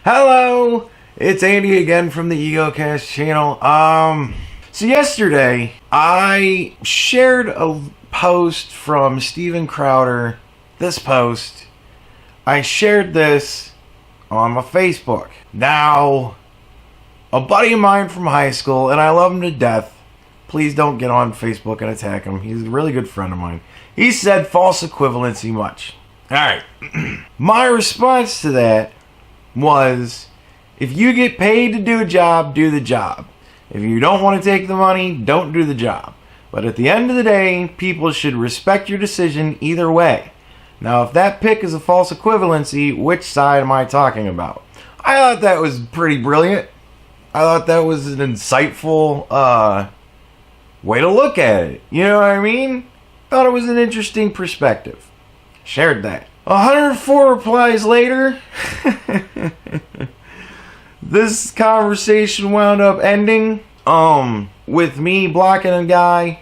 Hello, it's Andy again from the Egocast channel. So yesterday I shared a post from Steven Crowder. This post, I shared this on my Facebook. Now, a buddy of mine from high school, and I love him to death. Please don't get on Facebook and attack him. He's a really good friend of mine. He said false equivalency much. Alright. My response to that was, if you get paid to do a job, do the job. If you don't want to take the money, don't do the job. But at the end of the day, people should respect your decision either way. Now, if that pick is a false equivalency, which side am I talking about? I thought that was pretty brilliant. I thought that was an insightful way to look at it. You know what I mean? Thought it was an interesting perspective. Shared that. 104 replies later, this conversation wound up ending with me blocking a guy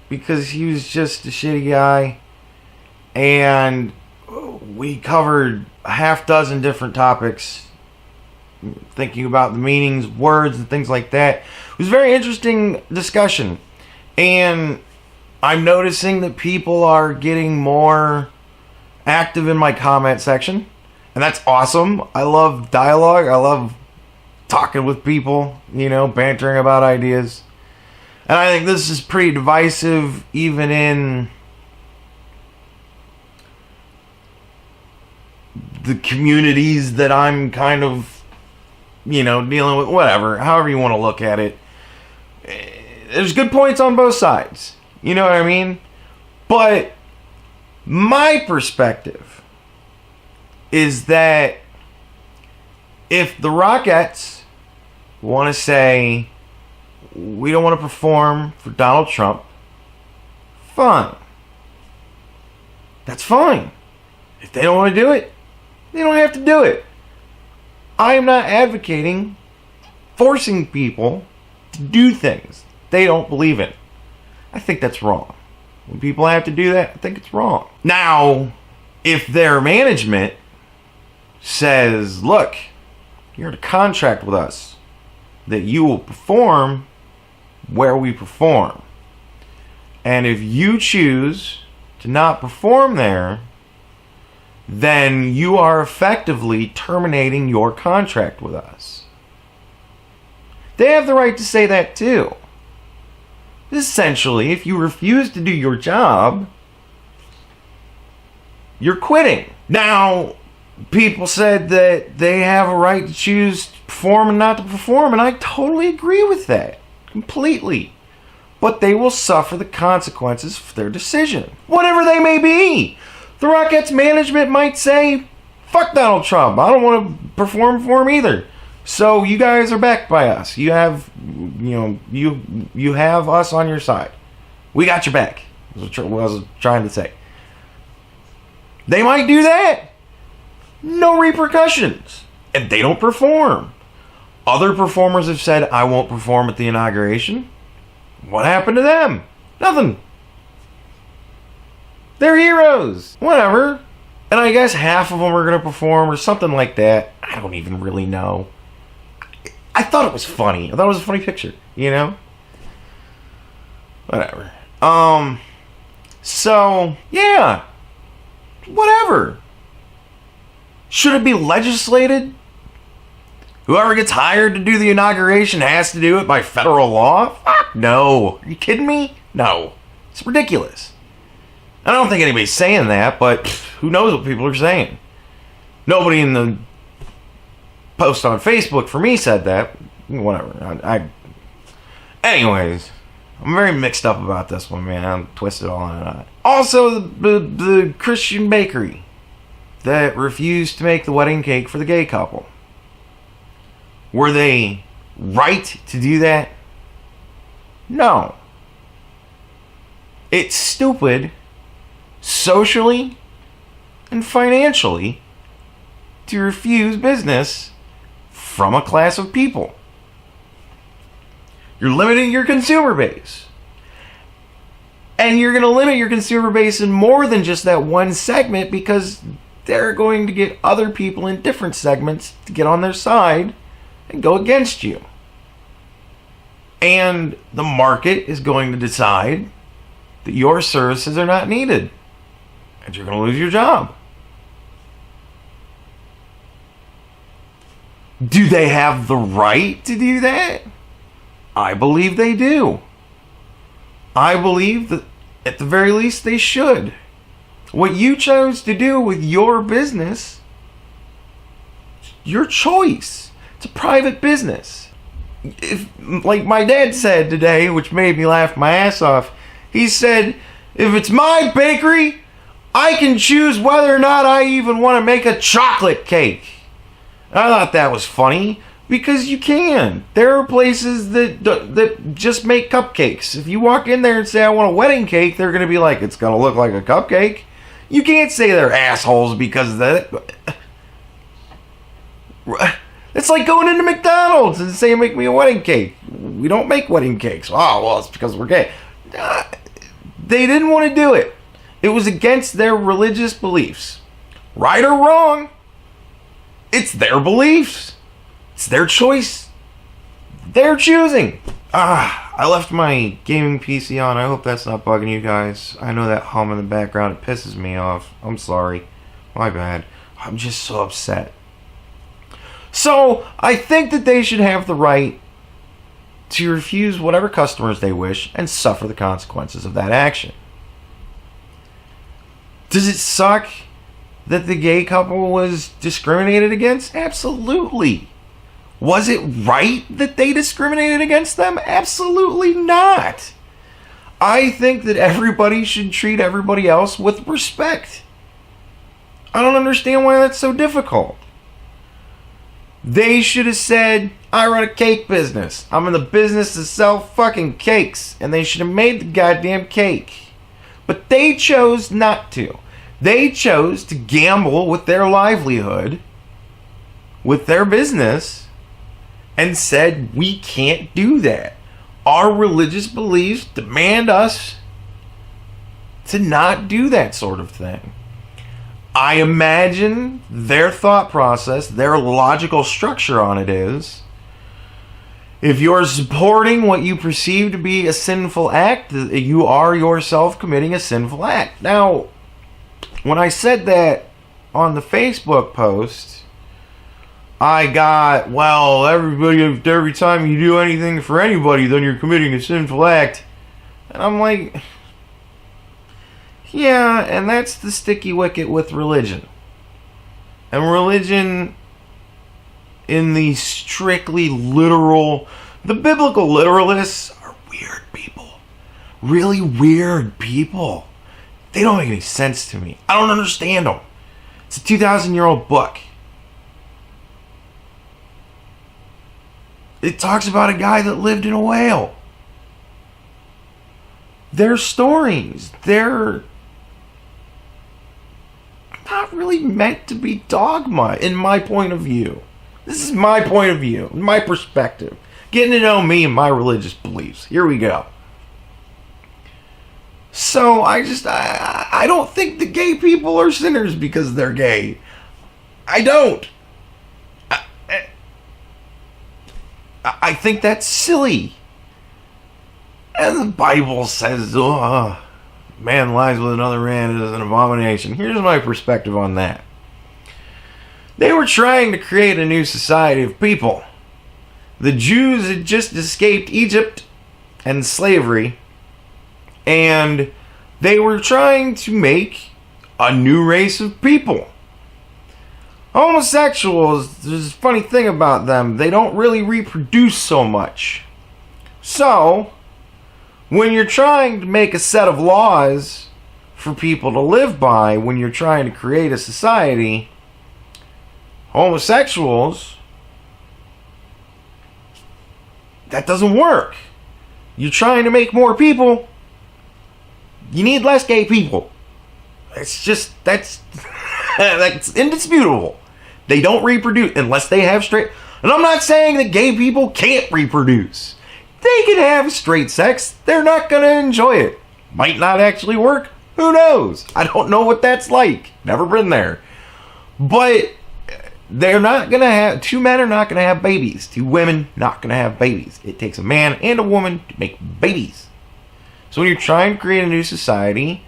because he was just a shitty guy, and we covered a half dozen different topics, thinking about the meanings of words and things like that. It was a very interesting discussion, and I'm noticing that people are getting more active in my comment section, and that's awesome. I love dialogue. I love talking with people, bantering about ideas. And I think this is pretty divisive even in the communities that I'm kind of, dealing with. Whatever, however you want to look at it. There's good points on both sides. You know what I mean? But my perspective is that if the Rockettes want to say, we don't want to perform for Donald Trump, fine. That's fine. If they don't want to do it, they don't have to do it. I am not advocating forcing people to do things they don't believe in. I think that's wrong. When people have to do that, I think it's wrong. Now, if their management says, look, you're in a contract with us that you will perform where we perform, and if you choose to not perform there, then you are effectively terminating your contract with us. They have the right to say that too. Essentially, if you refuse to do your job, you're quitting. Now, people said that they have a right to choose to perform and not to perform, and I totally agree with that. Completely. But they will suffer the consequences for their decision. Whatever they may be. The Rockettes management might say, fuck Donald Trump. I don't want to perform for him either. So you guys are backed by us. You have, you have us on your side. We got your back. That's what I was trying to say. They might do that. No repercussions. And they don't perform. Other performers have said, I won't perform at the inauguration. What happened to them? Nothing. They're heroes. Whatever. And I guess half of them are going to perform or something like that. I don't even really know. I thought it was funny. I thought it was a funny picture, Whatever. So, yeah. Whatever. Should it be legislated? Whoever gets hired to do the inauguration has to do it by federal law? Fuck no. Are you kidding me? No. It's ridiculous. I don't think anybody's saying that, but who knows what people are saying. Nobody in the post on Facebook for me said that. Whatever. Anyways, I'm very mixed up about this one, man. I'm twisted all in it. Also, the Christian bakery that refused to make the wedding cake for the gay couple. Were they right to do that? No. It's stupid, socially and financially, to refuse business from a class of people. You're limiting your consumer base. And you're going to limit your consumer base in more than just that one segment because they're going to get other people in different segments to get on their side and go against you. And the market is going to decide that your services are not needed. And you're going to lose your job. Do they have the right to do that? I believe they do. I believe that at the very least they should. What you chose to do with your business, your choice. It's a private business. If, like my dad said today, which made me laugh my ass off, he said, if it's my bakery, I can choose whether or not I even want to make a chocolate cake. I thought that was funny, because you can. There are places that just make cupcakes. If you walk in there and say, I want a wedding cake, they're going to be like, it's going to look like a cupcake. You can't say they're assholes because of that. It's like going into McDonald's and saying, make me a wedding cake. We don't make wedding cakes. Oh, well, it's because we're gay. They didn't want to do it. It was against their religious beliefs. Right or wrong, it's their beliefs. It's their choice. They're choosing. I left my gaming PC on. I hope that's not bugging you guys. I know that hum in the background. It pisses me off. I'm sorry. My bad. I'm just so upset. So, I think that they should have the right to refuse whatever customers they wish and suffer the consequences of that action. Does it suck that the gay couple was discriminated against? Absolutely. Was it right that they discriminated against them? Absolutely not. I think that everybody should treat everybody else with respect. I don't understand why that's so difficult. They should have said, I run a cake business. I'm in the business to sell fucking cakes. And they should have made the goddamn cake. But they chose not to. They chose to gamble with their livelihood, with their business, and said, we can't do that. Our religious beliefs demand us to not do that sort of thing. I imagine their thought process, their logical structure on it is, if you're supporting what you perceive to be a sinful act, you are yourself committing a sinful act. Now, when I said that on the Facebook post, I got, well, every time you do anything for anybody, then you're committing a sinful act. And I'm like, yeah, and that's the sticky wicket with religion. And religion, in the strictly literal, the biblical literalists are weird people. Really weird people. They don't make any sense to me. I don't understand them. It's a 2,000-year-old book. It talks about a guy that lived in a whale. Their stories, they're not really meant to be dogma, in my point of view. This is my point of view, my perspective. Getting to know me and my religious beliefs. Here we go. So, I don't think the gay people are sinners because they're gay. I don't. I think that's silly. And the Bible says, man lies with another man is an abomination. Here's my perspective on that. They were trying to create a new society of people. The Jews had just escaped Egypt and slavery, and they were trying to make a new race of people. Homosexuals, there's a funny thing about them. They don't really reproduce so much. So, when you're trying to make a set of laws for people to live by, when you're trying to create a society, homosexuals, that doesn't work. You're trying to make more people, you need less gay people. It's just, that's indisputable. They don't reproduce unless they have straight. And I'm not saying that gay people can't reproduce. They can have straight sex. They're not going to enjoy it. Might not actually work. Who knows? I don't know what that's like. Never been there. But they're not going to have, two men are not going to have babies. Two women not going to have babies. It takes a man and a woman to make babies. So when you're trying to create a new society,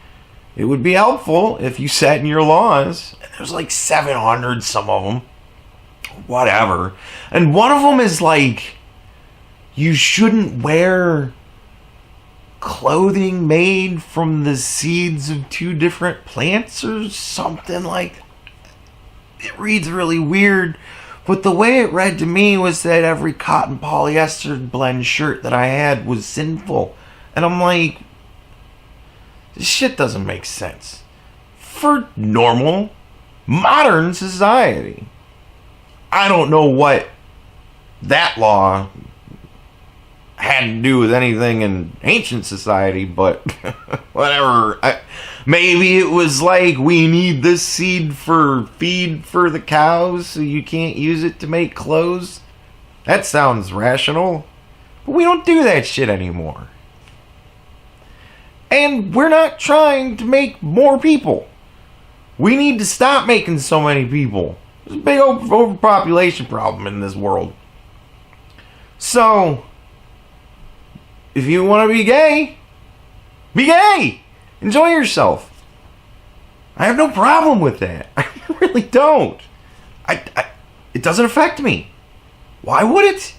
it would be helpful if you set in your laws, and there's like 700, some of them, whatever. And one of them is like, you shouldn't wear clothing made from the seeds of two different plants or something like that. It reads really weird, but the way it read to me was that every cotton polyester blend shirt that I had was sinful. And I'm like, this shit doesn't make sense for normal, modern society. I don't know what that law had to do with anything in ancient society, but whatever. Maybe it was like, we need this seed for feed for the cows, so you can't use it to make clothes. That sounds rational, but we don't do that shit anymore. And we're not trying to make more people. We need to stop making so many people. There's a big overpopulation problem in this world. So, if you want to be gay, be gay. Enjoy yourself. I have no problem with that. I really don't. It doesn't affect me. Why would it?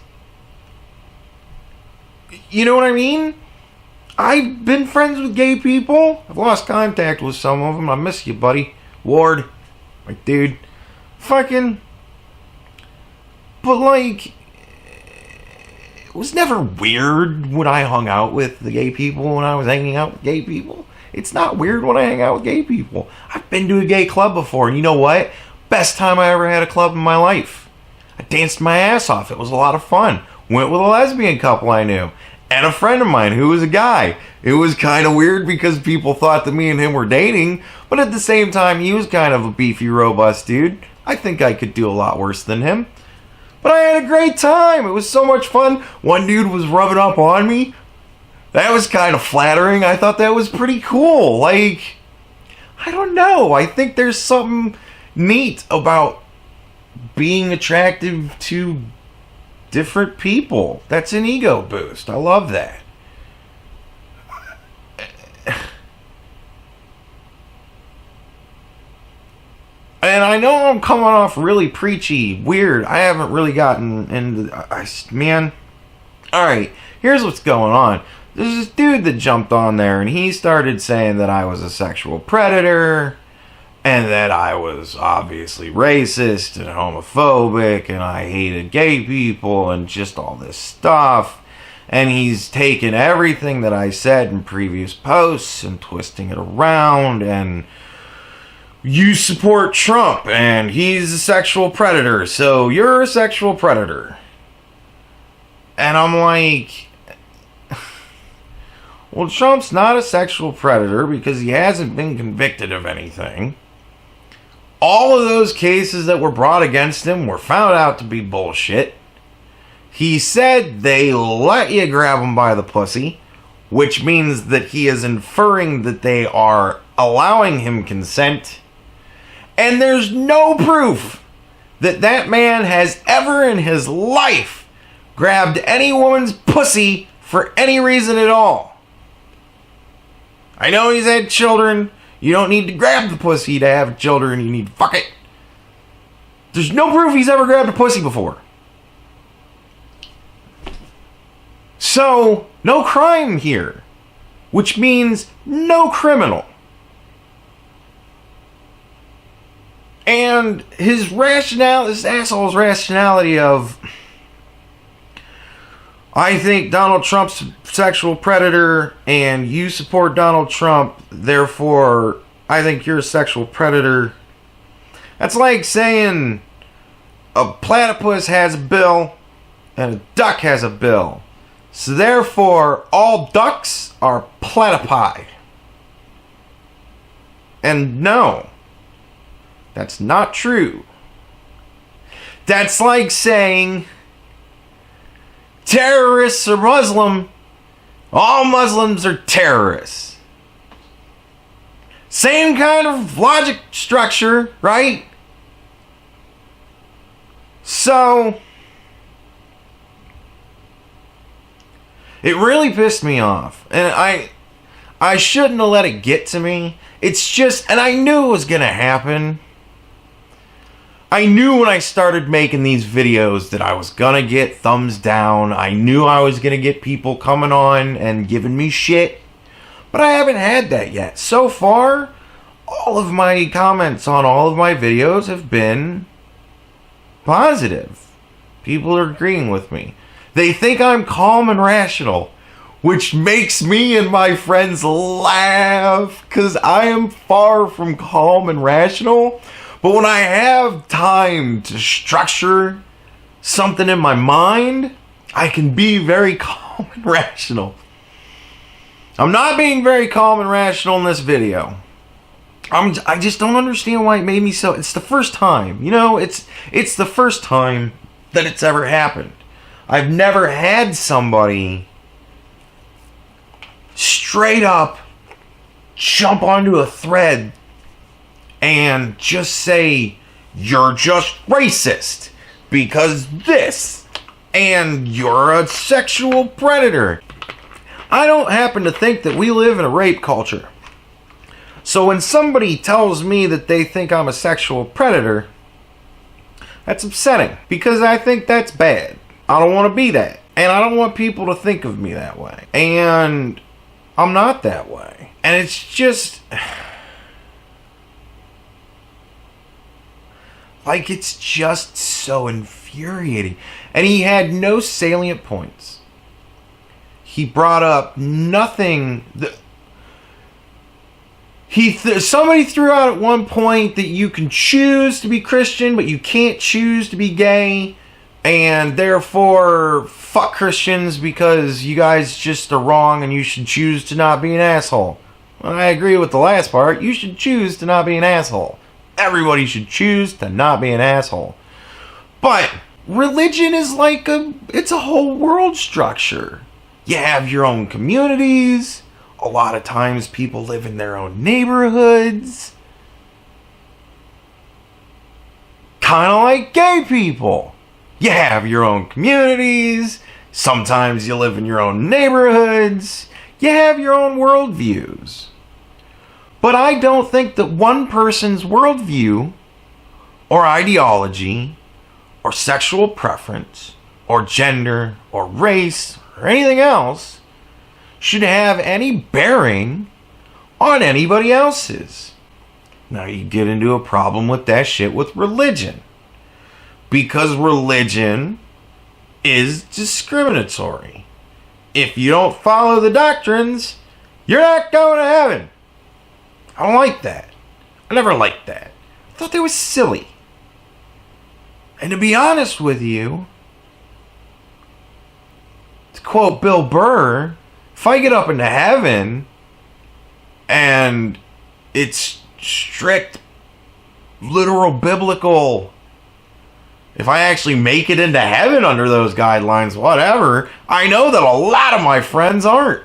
You know what I mean? I've been friends with gay people. I've lost contact with some of them. I miss you, buddy. Ward. Like, dude. Fucking. But, like, it was never weird when I hung out with the gay people, when I was hanging out with gay people. It's not weird when I hang out with gay people. I've been to a gay club before, and you know what? Best time I ever had a club in my life. I danced my ass off. It was a lot of fun. Went with a lesbian couple I knew, and a friend of mine who was a guy. It was kind of weird because people thought that me and him were dating, but at the same time, he was kind of a beefy, robust dude. I think I could do a lot worse than him. But I had a great time. It was so much fun. One dude was rubbing up on me. That was kind of flattering. I thought that was pretty cool. Like, I don't know. I think there's something neat about being attractive to different people. That's an ego boost. I love that. And I know I'm coming off really preachy, weird. I haven't really gotten into... man. Alright, here's what's going on. There's this dude that jumped on there, and he started saying that I was a sexual predator, and that I was obviously racist and homophobic, and I hated gay people, and just all this stuff. And he's taken everything that I said in previous posts and twisting it around, and... you support Trump, and he's a sexual predator, so you're a sexual predator. And I'm like, well, Trump's not a sexual predator because he hasn't been convicted of anything. All of those cases that were brought against him were found out to be bullshit. He said they let you grab him by the pussy, which means that he is inferring that they are allowing him consent. And there's no proof that that man has ever in his life grabbed any woman's pussy for any reason at all. I know he's had children. You don't need to grab the pussy to have children. You need to fuck it. There's no proof he's ever grabbed a pussy before. So, no crime here. Which means no criminal. And his rationale, this asshole's rationality of, I think Donald Trump's a sexual predator and you support Donald Trump, therefore I think you're a sexual predator. That's like saying a platypus has a bill and a duck has a bill. So therefore all ducks are platypi. And no. That's not true. That's like saying terrorists are Muslim. All Muslims are terrorists. Same kind of logic structure, right? So, it really pissed me off. And I shouldn't have let it get to me. It's just, and I knew it was going to happen. I knew when I started making these videos that I was going to get thumbs down. I knew I was going to get people coming on and giving me shit. But I haven't had that yet. So far, all of my comments on all of my videos have been positive. People are agreeing with me. They think I'm calm and rational, which makes me and my friends laugh, because I am far from calm and rational. But when I have time to structure something in my mind, I can be very calm and rational. I'm not being very calm and rational in this video. I just don't understand why it made me so. It's the first time, it's the first time that it's ever happened. I've never had somebody straight up jump onto a thread and just say, you're just racist because this, and you're a sexual predator. I don't happen to think that we live in a rape culture. So when somebody tells me that they think I'm a sexual predator, that's upsetting, because I think that's bad. I don't want to be that. And I don't want people to think of me that way. And I'm not that way. And it's just, like, it's just so infuriating. And he had no salient points. He brought up nothing. Somebody threw out at one point that you can choose to be Christian, but you can't choose to be gay. And therefore, fuck Christians because you guys just are wrong and you should choose to not be an asshole. Well, I agree with the last part. You should choose to not be an asshole. Everybody should choose to not be an asshole. But religion is like it's a whole world structure. You have your own communities. A lot of times people live in their own neighborhoods. Kind of like gay people. You have your own communities. Sometimes you live in your own neighborhoods. You have your own worldviews. But I don't think that one person's worldview, or ideology, or sexual preference, or gender, or race, or anything else should have any bearing on anybody else's. Now you get into a problem with that shit with religion. Because religion is discriminatory. If you don't follow the doctrines, you're not going to heaven. I don't like that. I never liked that. I thought that was silly. And to be honest with you, to quote Bill Burr, if I get up into heaven and it's strict, literal, biblical, if I actually make it into heaven under those guidelines, whatever, I know that a lot of my friends aren't.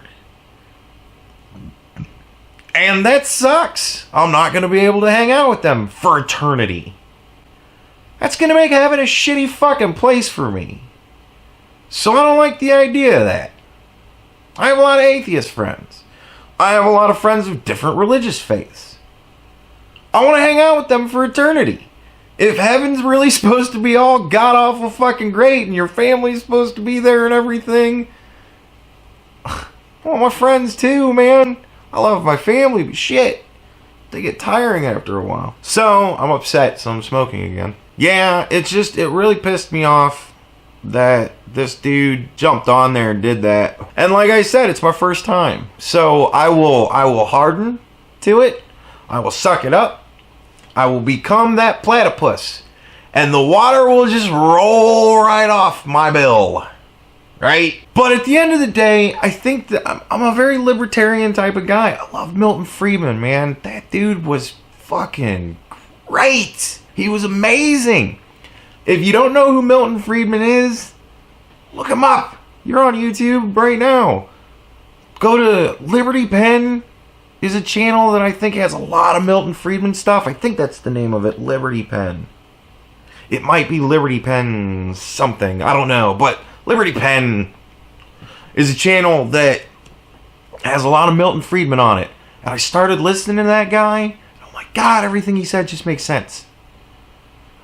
And that sucks. I'm not going to be able to hang out with them for eternity. That's going to make heaven a shitty fucking place for me. So I don't like the idea of that. I have a lot of atheist friends. I have a lot of friends with different religious faiths. I want to hang out with them for eternity. If heaven's really supposed to be all god-awful fucking great and your family's supposed to be there and everything, I want my friends too, man. I love my family, but shit, they get tiring after a while. So, I'm upset, so I'm smoking again. Yeah, it really pissed me off that this dude jumped on there and did that. And like I said, it's my first time. So, I will harden to it. I will suck it up. I will become that platypus. And the water will just roll right off my bill. Right? But at the end of the day, I think that I'm a very libertarian type of guy. I love Milton Friedman, man. That dude was fucking great. He was amazing. If you don't know who Milton Friedman is, look him up. You're on YouTube right now. Go to Liberty Pen. Is a channel that I think has a lot of Milton Friedman stuff. I think that's the name of it, Liberty Pen. It might be Liberty Pen something. I don't know. But Liberty Pen is a channel that has a lot of Milton Friedman on it. And I started listening to that guy. Oh my God, everything he said just makes sense.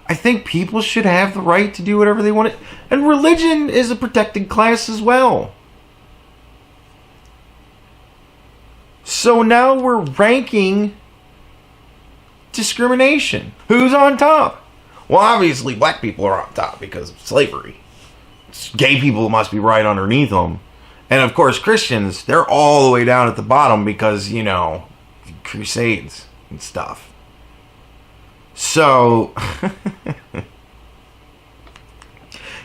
I think people should have the right to do whatever they want. And religion is a protected class as well. So now we're ranking discrimination. Who's on top? Well, obviously black people are on top because of slavery. Gay people must be right underneath them. And of course Christians, they're all the way down at the bottom because, you know, crusades and stuff. So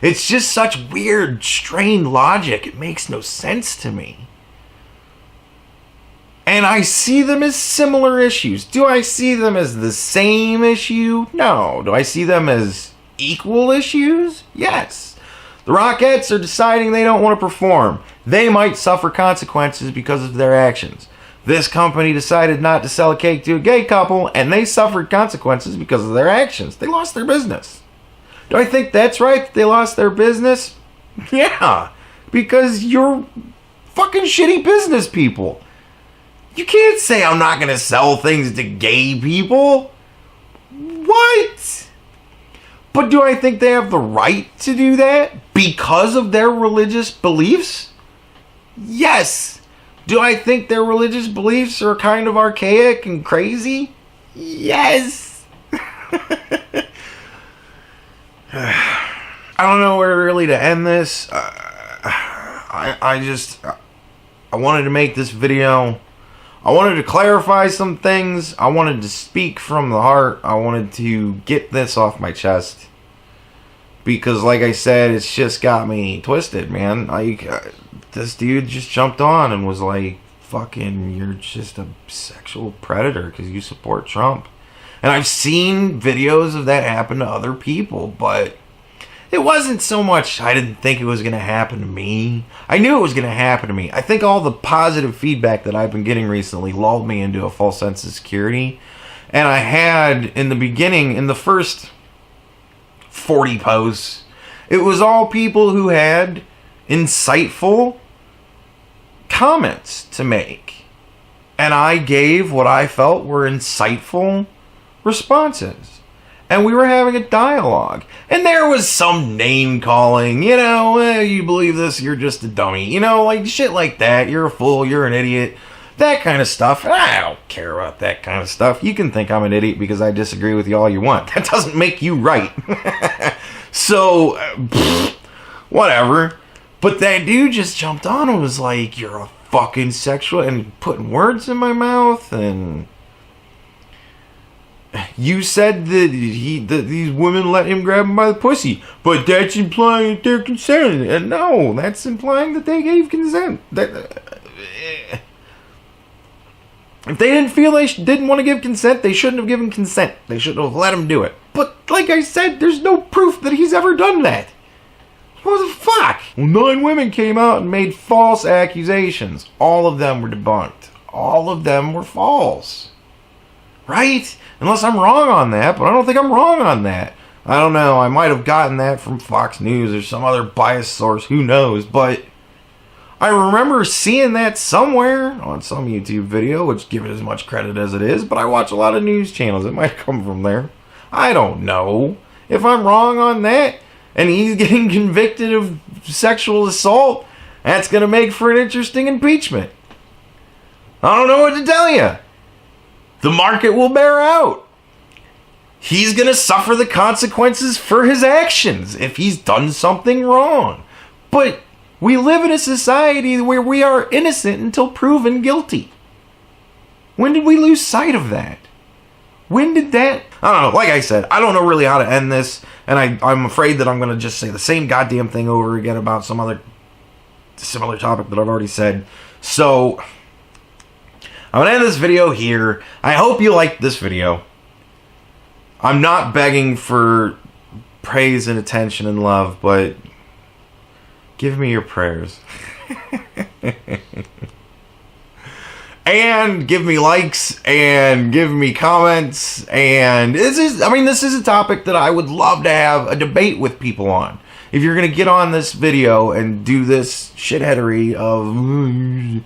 it's just such weird, strained logic. It makes no sense to me. And I see them as similar issues. Do I see them as the same issue? No. Do I see them as equal issues? Yes. The Rockettes are deciding they don't want to perform. They might suffer consequences because of their actions. This company decided not to sell a cake to a gay couple, and they suffered consequences because of their actions. They lost their business. Do I think that's right that they lost their business? Yeah, because you're fucking shitty business people. You can't say I'm not going to sell things to gay people. What? But do I think they have the right to do that because of their religious beliefs? Yes. Do I think their religious beliefs are kind of archaic and crazy? Yes. I don't know where really to end this. I wanted to make this video. I wanted to clarify some things. I wanted to speak from the heart. I wanted to get this off my chest. Because like I said, it's just got me twisted, man. This dude just jumped on and was like, fucking, you're just a sexual predator because you support Trump. And I've seen videos of that happen to other people, but it wasn't so much I didn't think it was going to happen to me. I knew it was going to happen to me. I think all the positive feedback that I've been getting recently lulled me into a false sense of security. And I had, in the beginning, in the first 40 posts, it was all people who had insightful comments to make. And I gave what I felt were insightful responses. And we were having a dialogue. And there was some name calling, you know, you believe this, you're just a dummy. You know, like shit like that. You're a fool, you're an idiot. That kind of stuff. And I don't care about that kind of stuff. You can think I'm an idiot because I disagree with you all you want. That doesn't make you right. So, whatever. But that dude just jumped on and was like, you're a fucking sexual, and putting words in my mouth, and you said that these women let him grab him by the pussy, but that's implying that they're consenting. And no, that's implying that they gave consent. If they didn't feel they didn't want to give consent, they shouldn't have given consent. They shouldn't have let him do it. But like I said, there's no proof that he's ever done that. What the fuck? Well, 9 women came out and made false accusations. All of them were debunked. All of them were false. Right? Unless I'm wrong on that, but I don't think I'm wrong on that. I don't know. I might have gotten that from Fox News or some other biased source. Who knows? But I remember seeing that somewhere on some YouTube video, which give it as much credit as it is, but I watch a lot of news channels. It might come from there. I don't know. If I'm wrong on that, and he's getting convicted of sexual assault, that's going to make for an interesting impeachment. I don't know what to tell you. The market will bear out. He's going to suffer the consequences for his actions if he's done something wrong. But we live in a society where we are innocent until proven guilty. When did we lose sight of that? When did that... I don't know. Like I said, I don't know really how to end this. And I'm afraid that I'm going to just say the same goddamn thing over again about some other similar topic that I've already said. So, I'm going to end this video here. I hope you liked this video. I'm not begging for praise and attention and love, but give me your prayers. and give me likes and give me comments. And this is a topic that I would love to have a debate with people on. If you're going to get on this video and do this shitheadery of,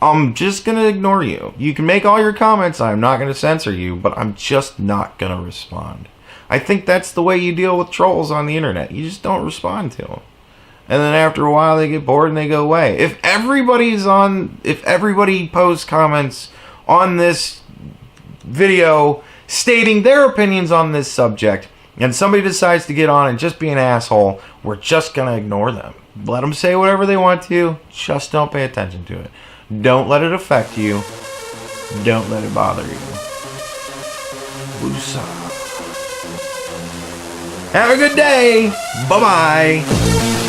I'm just going to ignore you. You can make all your comments. I'm not going to censor you, but I'm just not going to respond. I think that's the way you deal with trolls on the internet. You just don't respond to them. And then after a while they get bored and they go away. If everybody posts comments on this video stating their opinions on this subject, and somebody decides to get on and just be an asshole, we're just going to ignore them. Let them say whatever they want to. Just don't pay attention to it. Don't let it affect you. Don't let it bother you. Woosah. Have a good day. Bye-bye.